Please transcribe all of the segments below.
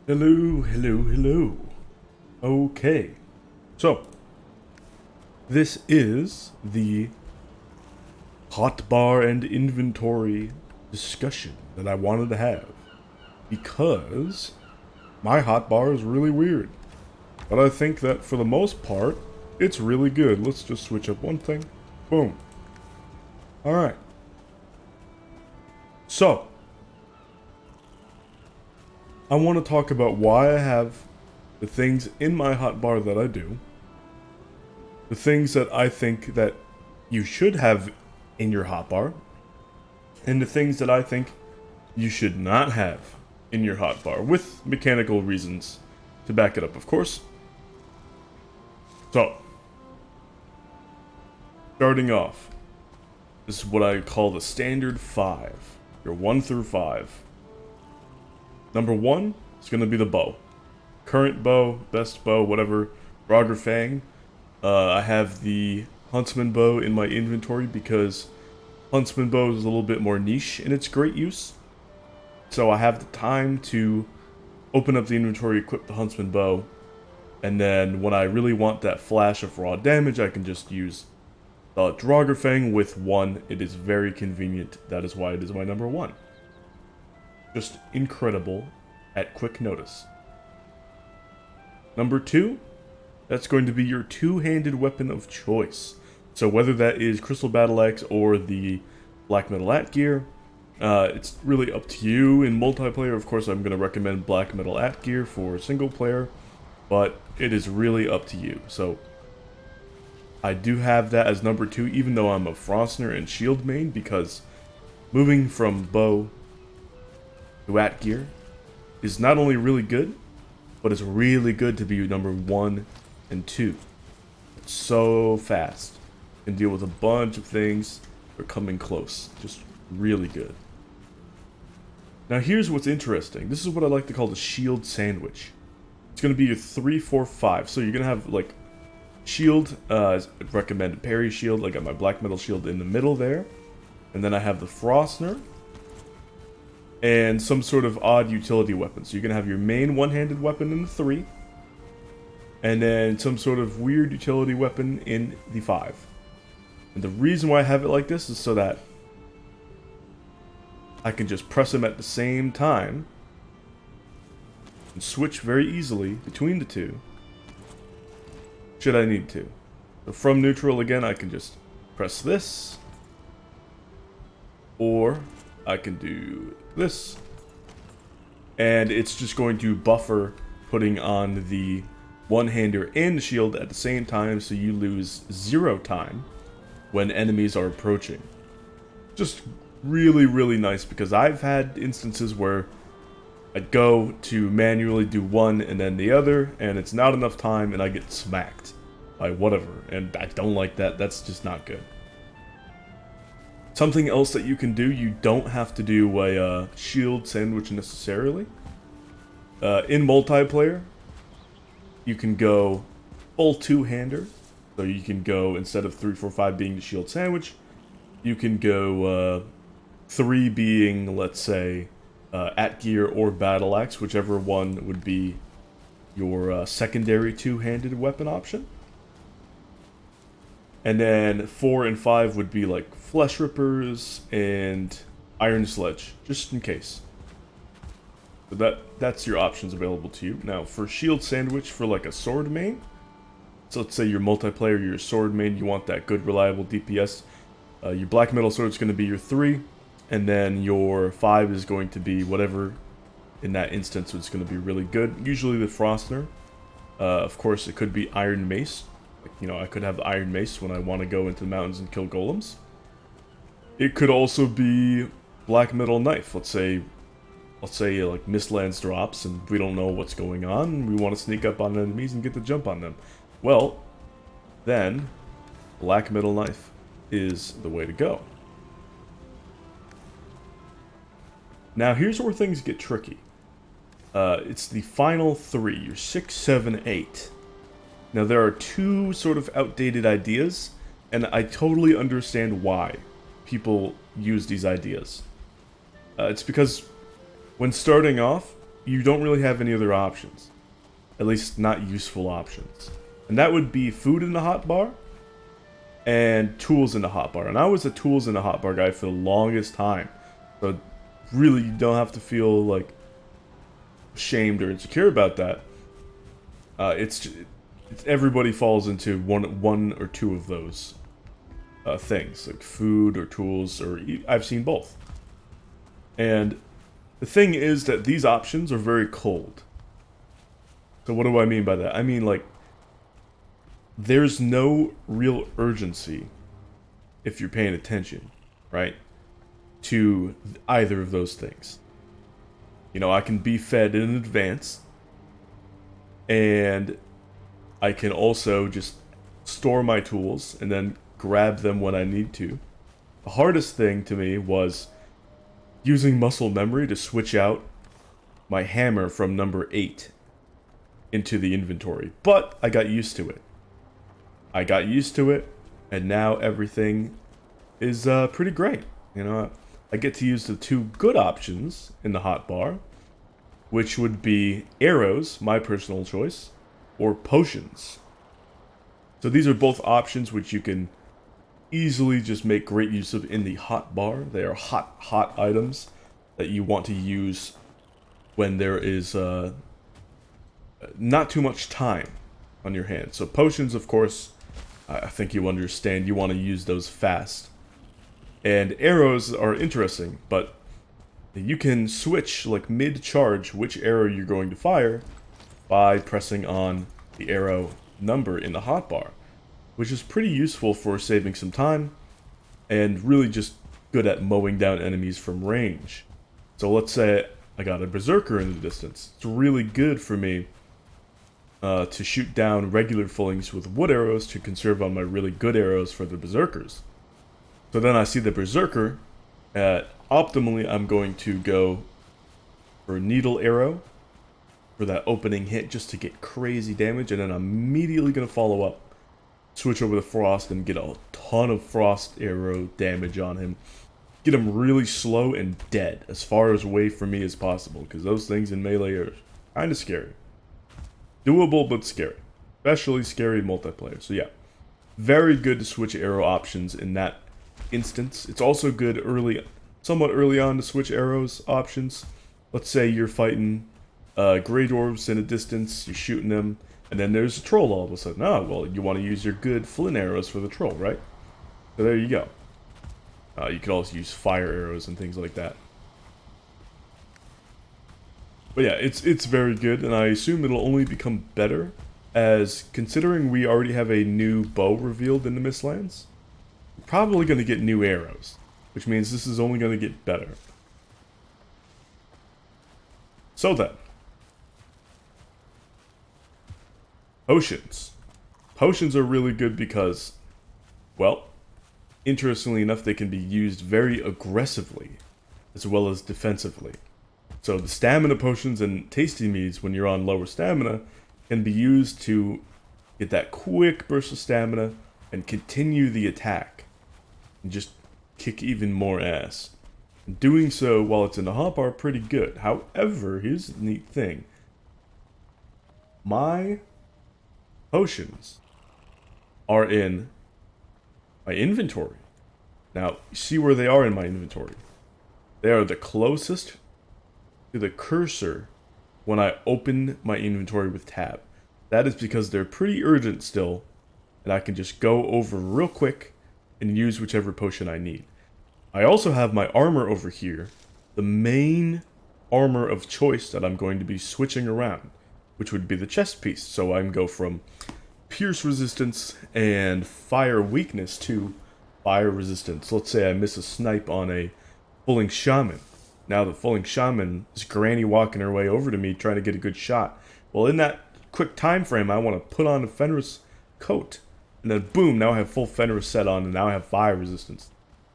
Hello, hello, hello. Okay, so this is the hotbar and inventory discussion that I wanted to have because my hotbar is really weird, but I think that for the most part, it's really good. Let's just switch up one thing. Boom. All right. So, I want to talk about why I have the things in my hotbar that I do, the things that I think that you should have in your hotbar, and the things that I think you should not have in your hotbar, with mechanical reasons to back it up, of course. So, starting off, this is what I call the standard 5. Your 1 through 5. Number 1 is going to be the bow. Current bow, best bow, whatever. Roger Fang. I have the Huntsman bow in my inventory because Huntsman bow is a little bit more niche in its great use. So I have the time to open up the inventory, equip the Huntsman bow, and then when I really want that flash of raw damage, I can just use the Draugr with 1. It is very convenient. That is why it is my number 1. Just incredible at quick notice. Number 2, that's going to be your two-handed weapon of choice. So whether that is Crystal Battle Axe or the Black Metal Atgear, it's really up to you. In multiplayer, of course, I'm going to recommend Black Metal Atgear for single player, but it is really up to you. So I do have that as number 2, even though I'm a Frostner and Shield main, because moving from bow to Atgear is not only really good, but it's really good to be number 1 and 2. It's so fast. Can deal with a bunch of things that are coming close. Just really good. Now here's what's interesting. This is what I like to call the shield sandwich. It's going to be your 3, 4, 5. So you're going to have like shield, recommended parry shield. I got my black metal shield in the middle there. And then I have the Frostner. And some sort of odd utility weapon. So you're going to have your main one-handed weapon in the 3. And then some sort of weird utility weapon in the 5. And the reason why I have it like this is so that I can just press them at the same time and switch very easily between the two should I need to. So from neutral again, I can just press this, or I can do this, and it's just going to buffer putting on the one-hander and the shield at the same time, so you lose 0 time when enemies are approaching. Just really, really nice, because I've had instances where I'd go to manually do one and then the other, and it's not enough time, and I get smacked by whatever, and I don't like that. That's just not good. Something else that you can do, you don't have to do a shield sandwich necessarily. In multiplayer, you can go full two-hander. So you can go, instead of 3, 4, 5 being the shield sandwich, you can go 3 being, let's say, Atgear or Battle Axe, whichever one would be your secondary two-handed weapon option. And then 4 and 5 would be like Flesh Rippers and Iron Sledge, just in case. So that's your options available to you. Now, for shield sandwich for like a sword main, so let's say your multiplayer, your sword main, you want that good, reliable DPS. Your black metal sword is going to be your 3, and then your 5 is going to be whatever in that instance it's going to be really good. Usually the Frostner. Of course, it could be Iron Mace. Like, you know, I could have the Iron Mace when I want to go into the mountains and kill golems. It could also be black metal knife. Let's say like Mistlands drops and we don't know what's going on. We want to sneak up on enemies and get the jump on them. Well, then black metal knife is the way to go. Now here's where things get tricky. It's the final 3, your 6, 7, 8. Now there are 2 sort of outdated ideas, and I totally understand why people use these ideas. It's because when starting off, you don't really have any other options. At least not useful options. And that would be food in the hotbar and tools in the hotbar. And I was a tools in the hotbar guy for the longest time. So really, you don't have to feel like ashamed or insecure about that. It's everybody falls into one or two of those things, like food or tools, or I've seen both. And the thing is that these options are very cold. So what do I mean by that? I mean, like, there's no real urgency, if you're paying attention, right, to either of those things. You know, I can be fed in advance, and I can also just store my tools and then grab them when I need to. The hardest thing to me was using muscle memory to switch out my hammer from number 8 into the inventory, but I got used to it. And now everything is pretty great. You know, I get to use the two good options in the hotbar, which would be arrows, my personal choice, or potions. So these are both options which you can easily just make great use of in the hotbar. They are hot items that you want to use when there is not too much time on your hands. So potions, of course, I think you understand, you want to use those fast. And arrows are interesting, but you can switch, like mid-charge, which arrow you're going to fire by pressing on the arrow number in the hotbar, which is pretty useful for saving some time and really just good at mowing down enemies from range. So let's say I got a berserker in the distance. It's really good for me to shoot down regular fillings with wood arrows to conserve on my really good arrows for the berserkers. So then I see the berserker. Optimally, I'm going to go for needle arrow for that opening hit just to get crazy damage, and then I'm immediately going to follow up, switch over to frost and get a ton of frost arrow damage on him. Get him really slow and dead, as far away from me as possible, because those things in melee are kind of scary. Doable, but scary. Especially scary in multiplayer. So yeah, very good to switch arrow options in that instance. It's also good somewhat early on to switch arrows options. Let's say you're fighting gray dwarves in a distance, you're shooting them, and then there's a troll all of a sudden. Oh, well, you want to use your good flint arrows for the troll, right? So there you go. You could also use fire arrows and things like that. But yeah, it's very good, and I assume it'll only become better, as considering we already have a new bow revealed in the Mistlands, we're probably going to get new arrows, which means this is only going to get better. So then, potions. Potions are really good because, well, interestingly enough, they can be used very aggressively, as well as defensively. So the stamina potions and tasty meads, when you're on lower stamina, can be used to get that quick burst of stamina and continue the attack. And just kick even more ass. And doing so while it's in the hotbar, pretty good. However, here's the neat thing. My potions are in my inventory. Now, see where they are in my inventory. They are the closest to the cursor when I open my inventory with tab. That is because they're pretty urgent still, and I can just go over real quick and use whichever potion I need. I also have my armor over here, the main armor of choice that I'm going to be switching around, which would be the chest piece. So I can go from pierce resistance and fire weakness to fire resistance. Let's say I miss a snipe on a fulling shaman. Now the fulling shaman is granny walking her way over to me trying to get a good shot. Well, in that quick time frame, I want to put on a Fenris coat. And then boom, now I have full Fenris set on, and now I have fire resistance.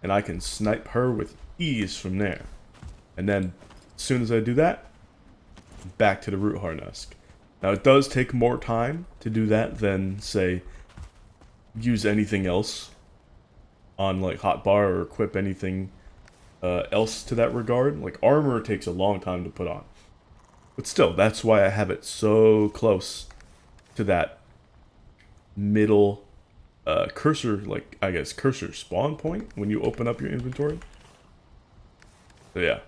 And I can snipe her with ease from there. And then, as soon as I do that, back to the root harness. Now it does take more time to do that than, say, use anything else on like hotbar or equip anything else to that regard. Like armor takes a long time to put on. But still, that's why I have it so close to that middle cursor, like, I guess, cursor spawn point when you open up your inventory. So yeah.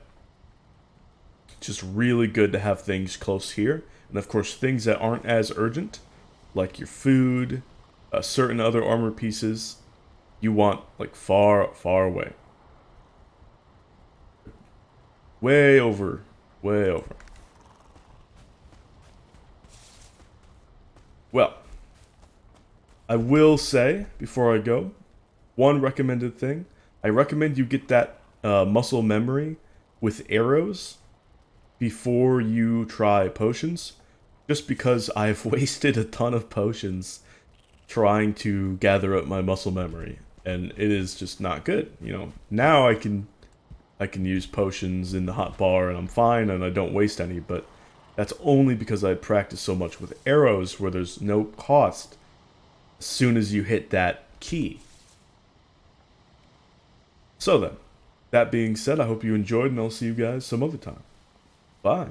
Just really good to have things close here. And of course, things that aren't as urgent, like your food, certain other armor pieces, you want like far, far away. Way over. Way over. Well, I will say, before I go, one recommended thing. I recommend you get that muscle memory with arrows before you try potions. Just because I've wasted a ton of potions trying to gather up my muscle memory. And it is just not good. You know, now I can use potions in the hot bar and I'm fine and I don't waste any, but that's only because I practice so much with arrows where there's no cost as soon as you hit that key. So then, that being said, I hope you enjoyed and I'll see you guys some other time. Bye.